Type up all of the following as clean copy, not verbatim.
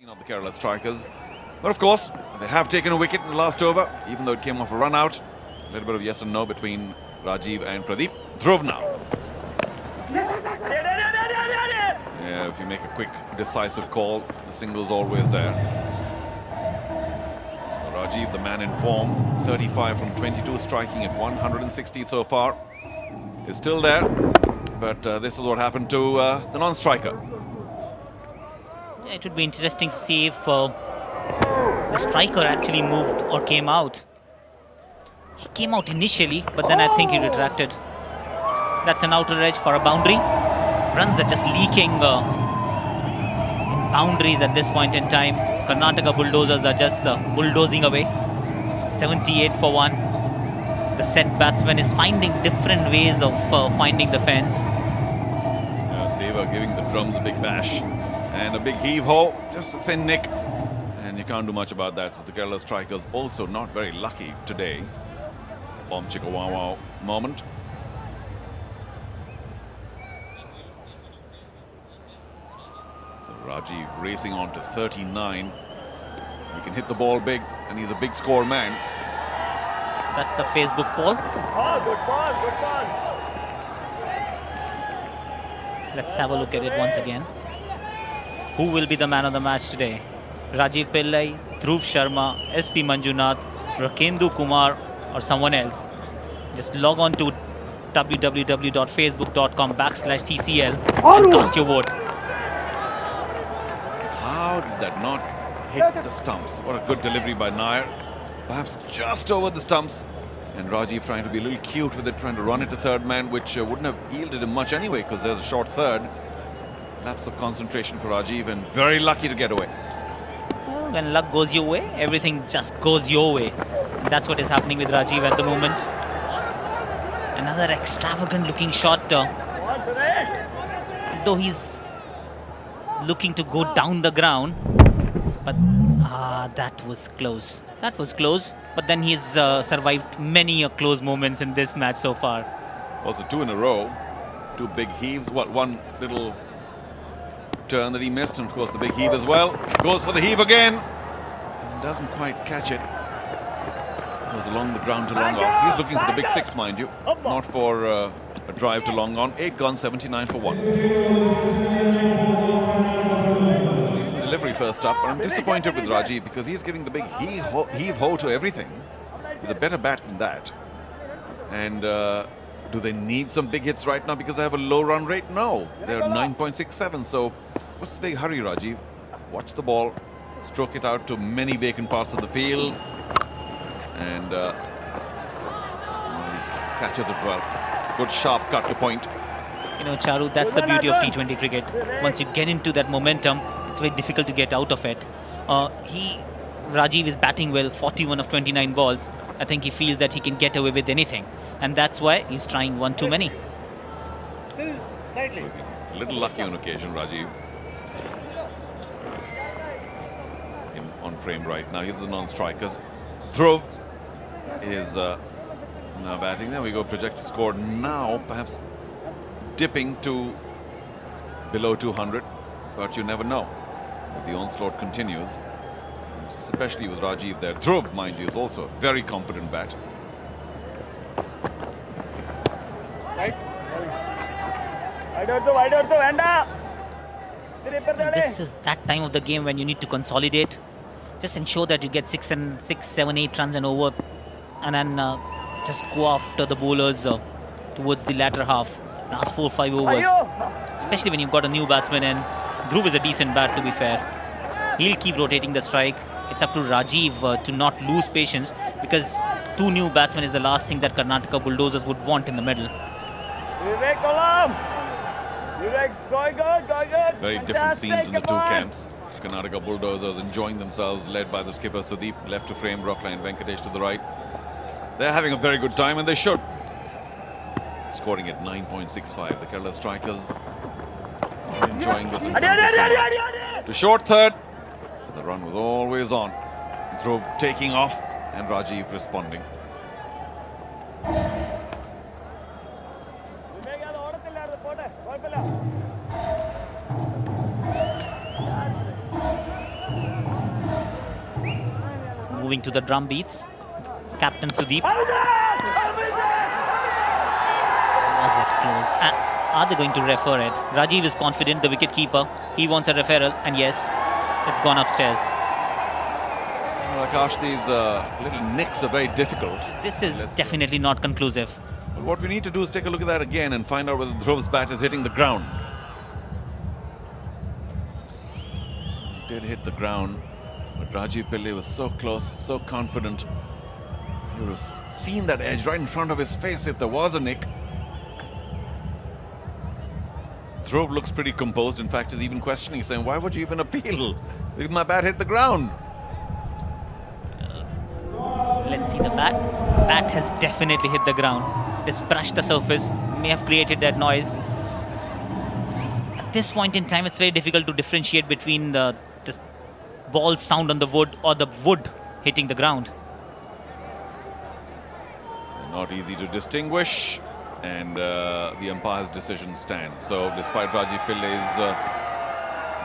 Of the Kerala strikers. But of course, they have taken a wicket in the last over, even though it came off a run out. A little bit of yes and no between Rajiv and Pradeep. Dhruv now. Yeah, if you make a quick, decisive call, the single's always there. So Rajiv, the man in form, 35 from 22, striking at 160 so far, is still there. But this is what happened to the non-striker. It would be interesting to see if the striker actually moved or came out. He came out initially, but then I think he retracted. That's an outer edge for a boundary. Runs are just leaking in boundaries at this point in time. Karnataka Bulldozers are just bulldozing away. 78 for 1. The set batsman is finding different ways of finding the fence. They were giving the drums a big bash. And a big heave-ho, just a thin nick. And you can't do much about that. So the Kerala strikers also not very lucky today. Bomb chicka wow wow moment. So Rajiv racing on to 39. He can hit the ball big, and he's a big score man. That's the Facebook poll. Oh, good ball, good ball. Let's have a look at it once again. Who will be the man of the match today? Rajiv Pillai, Dhruv Sharma, SP Manjunath, Rakendu Kumar, or someone else? Just log on to www.facebook.com/CCL and cast your vote. How did that not hit the stumps? What a good delivery by Nair. Perhaps just over the stumps. And Rajiv trying to be a little cute with it, trying to run it to third man, which wouldn't have yielded him much anyway, because there's a short third. Lapse of concentration for Rajiv, and very lucky to get away. Well, when luck goes your way, everything just goes your way. And that's what is happening with Rajiv at the moment. Another extravagant looking shot. Though he's looking to go down the ground. But that was close. That was close. But then he's survived many close moments in this match so far. Also 2 in a row. 2 big heaves. One little turn that he missed, and of course the big heave as well. Goes for the heave again and doesn't quite catch it. Goes along the ground to long off. He's looking for the big 6, mind you, not for a drive to long on. 8 gone, 79 for 1. Decent delivery first up, but I'm disappointed with Rajiv because he's giving the big heave-ho to everything. He's a better bat than that. And do they need some big hits right now because they have a low run rate? No, they're 9.67. So what's the big hurry, Rajiv? Watch the ball, stroke it out to many vacant parts of the field, and catches it well. Good sharp cut to point. You know, Charu, that's the beauty of T20 cricket. Once you get into that momentum, it's very difficult to get out of it. Rajiv is batting well, 41 of 29 balls. I think he feels that he can get away with anything. And that's why he's trying one too many. Still slightly. A little lucky on occasion, Rajiv. On frame right now. Here's the non-strikers. Dhruv is now batting. There we go. Projected score now perhaps dipping to below 200. But you never know. If the onslaught continues, especially with Rajiv there. Dhruv, mind you, is also a very competent bat. This is that time of the game when you need to consolidate. Just ensure that you get 6, 7, 8 runs and over, and then just go after the bowlers towards the latter half, last 4 or 5 overs. Especially when you've got a new batsman, and Dhruv is a decent bat, to be fair. He'll keep rotating the strike. It's up to Rajiv to not lose patience, because 2 new batsmen is the last thing that Karnataka Bulldozers would want in the middle. Very different scenes in the 2 camps. Karnataka Bulldozers enjoying themselves, led by the skipper Sudeep, left to frame, Rockline Venkatesh to the right. They're having a very good time, and they should. Scoring at 9.65. The Kerala strikers enjoying this. To short third. The run was always on. Dhruv taking off, and Rajiv responding. moving to the drum beats. Captain Sudeep. Was it close? Are they going to refer it? Rajiv is confident, the wicket keeper. He wants a referral, and yes, it's gone upstairs. Well, Akash, these little nicks are very difficult. This is definitely not conclusive. But what we need to do is take a look at that again and find out whether Dhruv's bat is hitting the ground. It did hit the ground, but Rajiv Pillai was so close, so confident. He would have seen that edge right in front of his face if there was a nick. Dhruv looks pretty composed. In fact, he's even questioning, saying, why would you even appeal? Did my bat hit the ground? Let's see the bat. Bat has definitely hit the ground. It has brushed the surface, may have created that noise. At this point in time, it's very difficult to differentiate between the ball sound on the wood or the wood hitting the ground. Not easy to distinguish, and the umpire's decision stands. So despite Rajiv Pillai's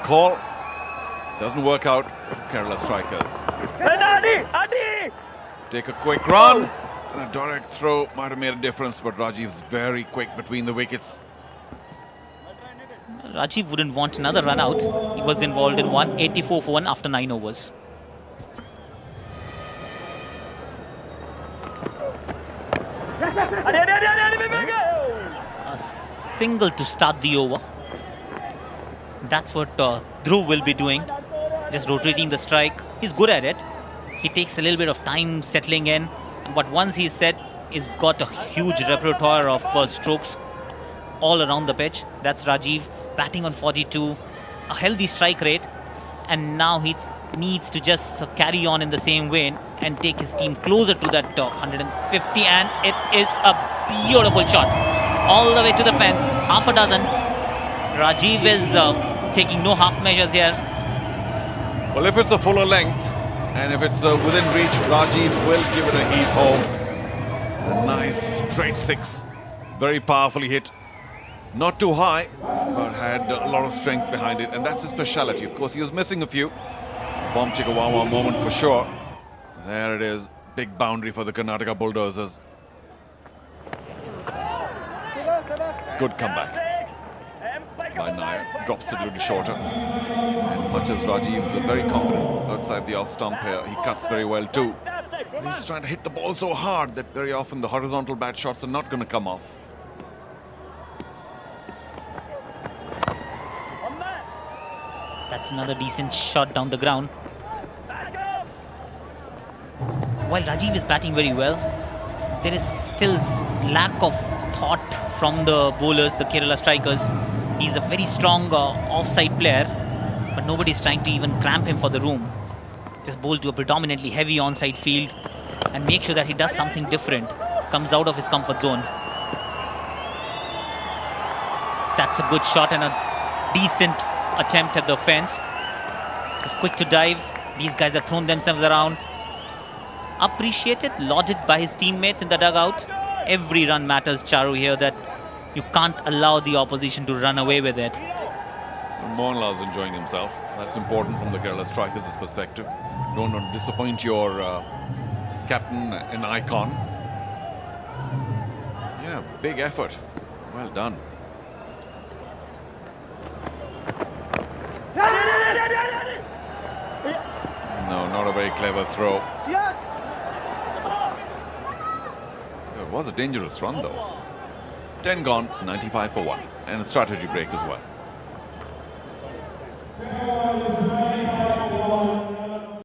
call, doesn't work out for Kerala strikers. Take a quick run, and a direct throw might have made a difference, but Rajiv's very quick between the wickets. Rajiv wouldn't want another run out. He was involved in 184 for 1 after 9 overs. A single to start the over. That's what Dhruv will be doing. Just rotating the strike. He's good at it. He takes a little bit of time settling in. But once he's set, he's got a huge repertoire of strokes all around the pitch. That's Rajiv batting on 42. A healthy strike rate. And now he needs to just carry on in the same way and take his team closer to that 150, and it is a beautiful shot all the way to the fence. Half a dozen. Rajiv is taking no half measures here. Well, if it's a fuller length and if it's within reach, Rajiv will give it a heave home. A nice straight 6, very powerfully hit. Not too high, but had a lot of strength behind it, and that's his speciality. Of course, he was missing a few. Bomb chicka wow wow moment for sure. There it is. Big boundary for the Karnataka Bulldozers. Good comeback by Nair. Drops it a little shorter. And much as Rajiv's very confident outside the off stump here, he cuts very well too. He's just trying to hit the ball so hard that very often the horizontal bat shots are not going to come off. That's another decent shot down the ground. While Rajiv is batting very well, there is still lack of thought from the bowlers, the Kerala strikers. He's a very strong offside player, but nobody's trying to even cramp him for the room. Just bowl to a predominantly heavy onside field and make sure that he does something different, comes out of his comfort zone. That's a good shot and a decent attempt at the fence. Just quick to dive. These guys have thrown themselves around. Appreciated, lauded by his teammates in the dugout. Every run matters, Charu, here, that you can't allow the opposition to run away with it. Mohanlal's enjoying himself. That's important from the Kerala strikers' perspective. Don't want to disappoint your captain and icon. Yeah, big effort. Well done. No, not a very clever throw. It was a dangerous run though. 10 gone, 95 for 1. And a strategy break as well.